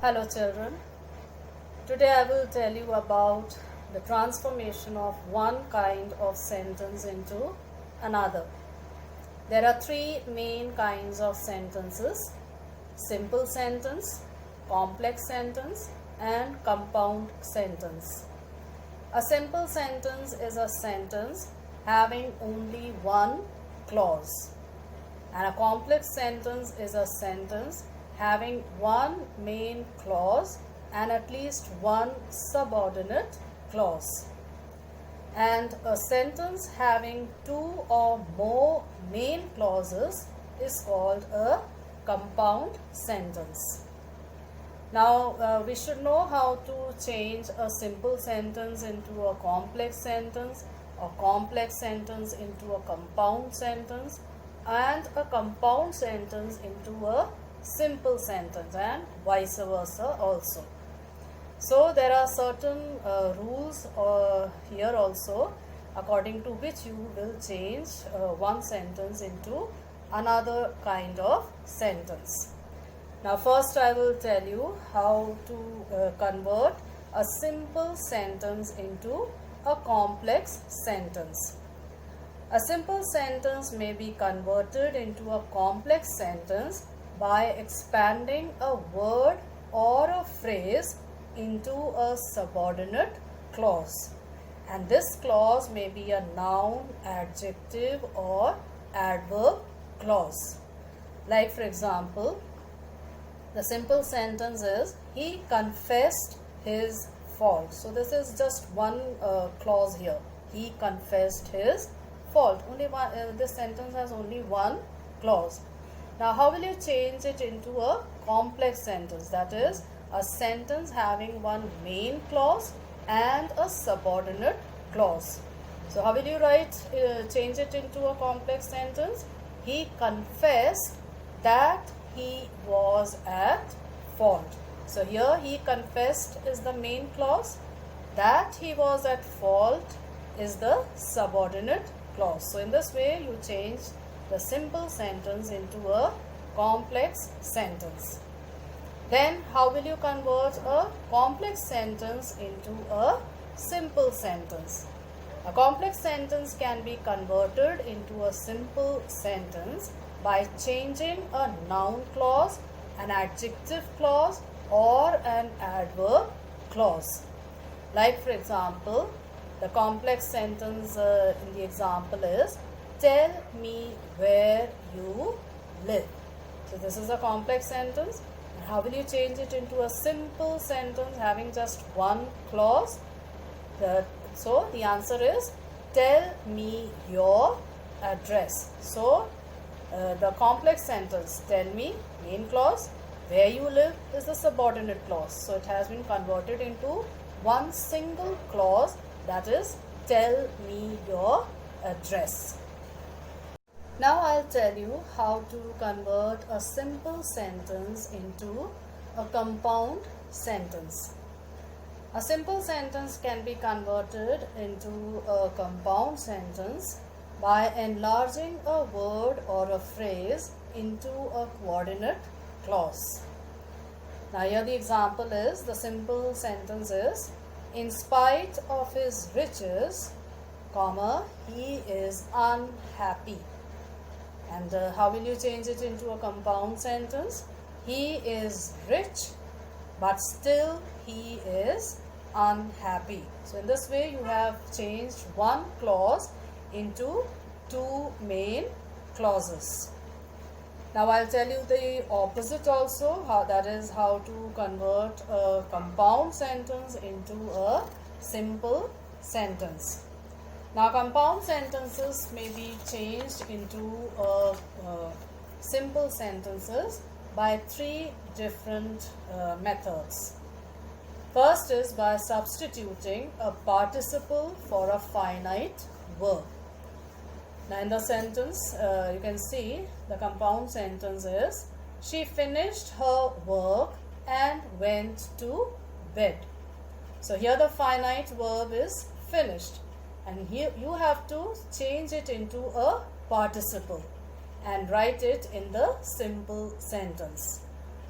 Hello children, today I will tell you about the transformation of one kind of sentence into another. There are three main kinds of sentences: simple sentence, complex sentence and compound sentence. A simple sentence is a sentence having only one clause, and a complex sentence is a sentence having one main clause and at least one subordinate clause. And a sentence having two or more main clauses is called a compound sentence. Now, we should know how to change a simple sentence into a complex sentence, a complex sentence into a compound sentence, and a compound sentence into a simple sentence, and vice versa also. So there are certain rules here also, according to which you will change one sentence into another kind of sentence. Now first I will tell you how to convert a simple sentence into a complex sentence. A simple sentence may be converted into a complex sentence by expanding a word or a phrase into a subordinate clause. And this clause may be a noun, adjective or adverb clause. Like for example, the simple sentence is, he confessed his fault. So this is just one clause here. He confessed his fault. Only one. This sentence has only one clause. Now how will you change it into a complex sentence? That is a sentence having one main clause and a subordinate clause. So how will you change it into a complex sentence? He confessed that he was at fault. So here he confessed is the main clause, that he was at fault is the subordinate clause. So in this way you change the simple sentence into a complex sentence. Then how will you convert a complex sentence into a simple sentence? A complex sentence can be converted into a simple sentence by changing a noun clause, an adjective clause or an adverb clause. Like for example, the complex sentence in the example is, tell me where you live. So this is a complex sentence. How will you change it into a simple sentence having just one clause? So the answer is, tell me your address. So the complex sentence, tell me, main clause, where you live is the subordinate clause. So it has been converted into one single clause, that is, tell me your address. Now I'll tell you how to convert a simple sentence into a compound sentence. A simple sentence can be converted into a compound sentence by enlarging a word or a phrase into a coordinate clause. Now here the example is, the simple sentence is, in spite of his riches, comma, he is unhappy. And how will you change it into a compound sentence? He is rich, but still he is unhappy. So in this way you have changed one clause into two main clauses. Now I'll tell you the opposite also, that is how to convert a compound sentence into a simple sentence. Now compound sentences may be changed into simple sentences by three different methods. First is by substituting a participle for a finite verb. Now in the sentence you can see the compound sentence is, she finished her work and went to bed. So here the finite verb is finished, and here you have to change it into a participle and write it in the simple sentence.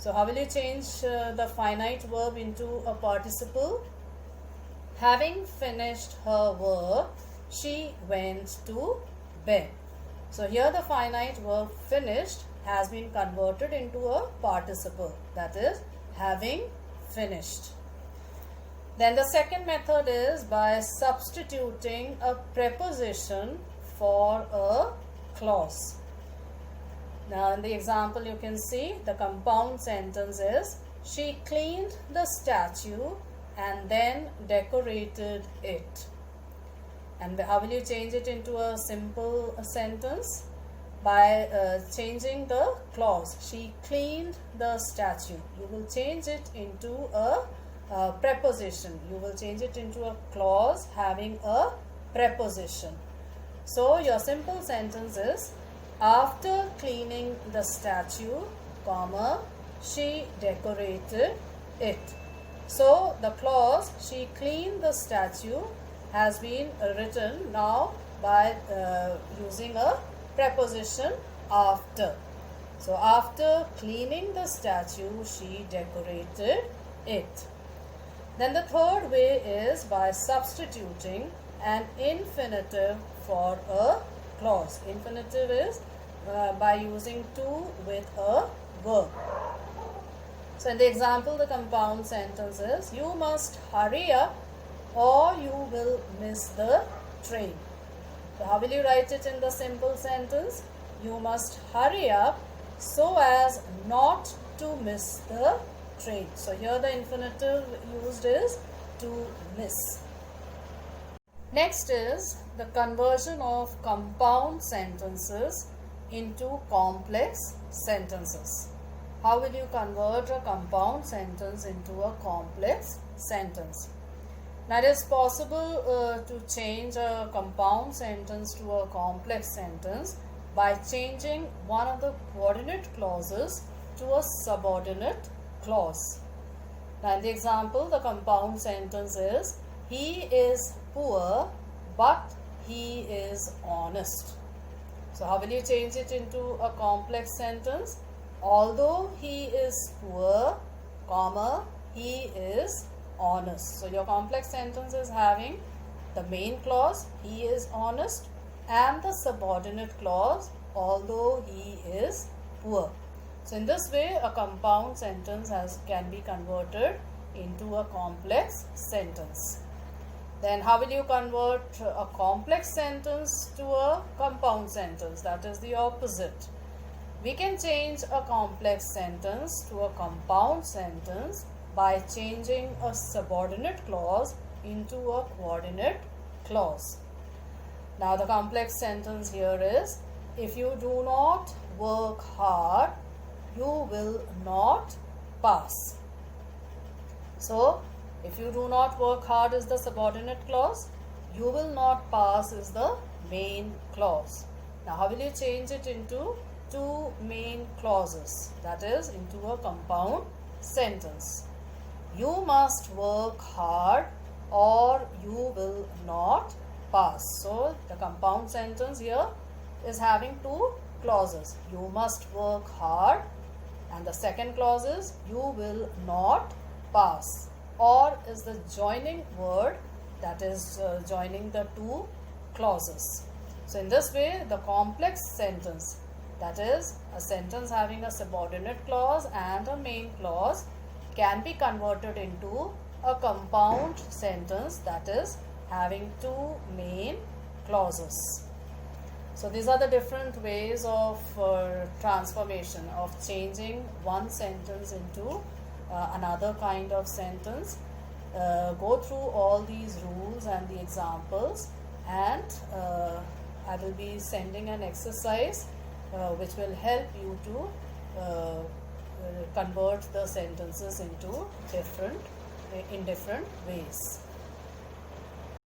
So how will you change the finite verb into a participle? Having finished her work, she went to bed. So here the finite verb finished has been converted into a participle, that is having finished. Then the second method is by substituting a preposition for a clause. Now in the example you can see the compound sentence is, she cleaned the statue and then decorated it. And how will you change it into a simple sentence? By changing the clause. She cleaned the statue. You will change it into a preposition. You will change it into a clause having a preposition. So your simple sentence is, after cleaning the statue, comma, she decorated it. So the clause she cleaned the statue has been written now by using a preposition after. So after cleaning the statue, she decorated it. Then the third way is by substituting an infinitive for a clause. Infinitive is by using to with a verb. So in the example, the compound sentence is, you must hurry up or you will miss the train. So how will you write it in the simple sentence? You must hurry up so as not to miss the train. So here the infinitive used is to miss. Next is the conversion of compound sentences into complex sentences. How will you convert a compound sentence into a complex sentence? Now it is possible to change a compound sentence to a complex sentence by changing one of the coordinate clauses to a subordinate clause. Now in the example, the compound sentence is, he is poor but he is honest. So how will you change it into a complex sentence? Although he is poor, comma, he is honest. So your complex sentence is having the main clause, he is honest, and the subordinate clause, although he is poor. So in this way, a compound sentence can be converted into a complex sentence. Then how will you convert a complex sentence to a compound sentence? That is the opposite. We can change a complex sentence to a compound sentence by changing a subordinate clause into a coordinate clause. Now the complex sentence here is, if you do not work hard, you will not pass. So if you do not work hard is the subordinate clause, you will not pass is the main clause. Now how will you change it into two main clauses, that is into a compound sentence? You must work hard or you will not pass. So the compound sentence here is having two clauses. You must work hard, and the second clause is you will not pass. Or is the joining word, that is joining the two clauses. So in this way, the complex sentence, that is a sentence having a subordinate clause and a main clause, can be converted into a compound sentence, that is having two main clauses. So these are the different ways of transformation, of changing one sentence into another kind of sentence. Go through all these rules and the examples, and I will be sending an exercise which will help you to convert the sentences into different ways.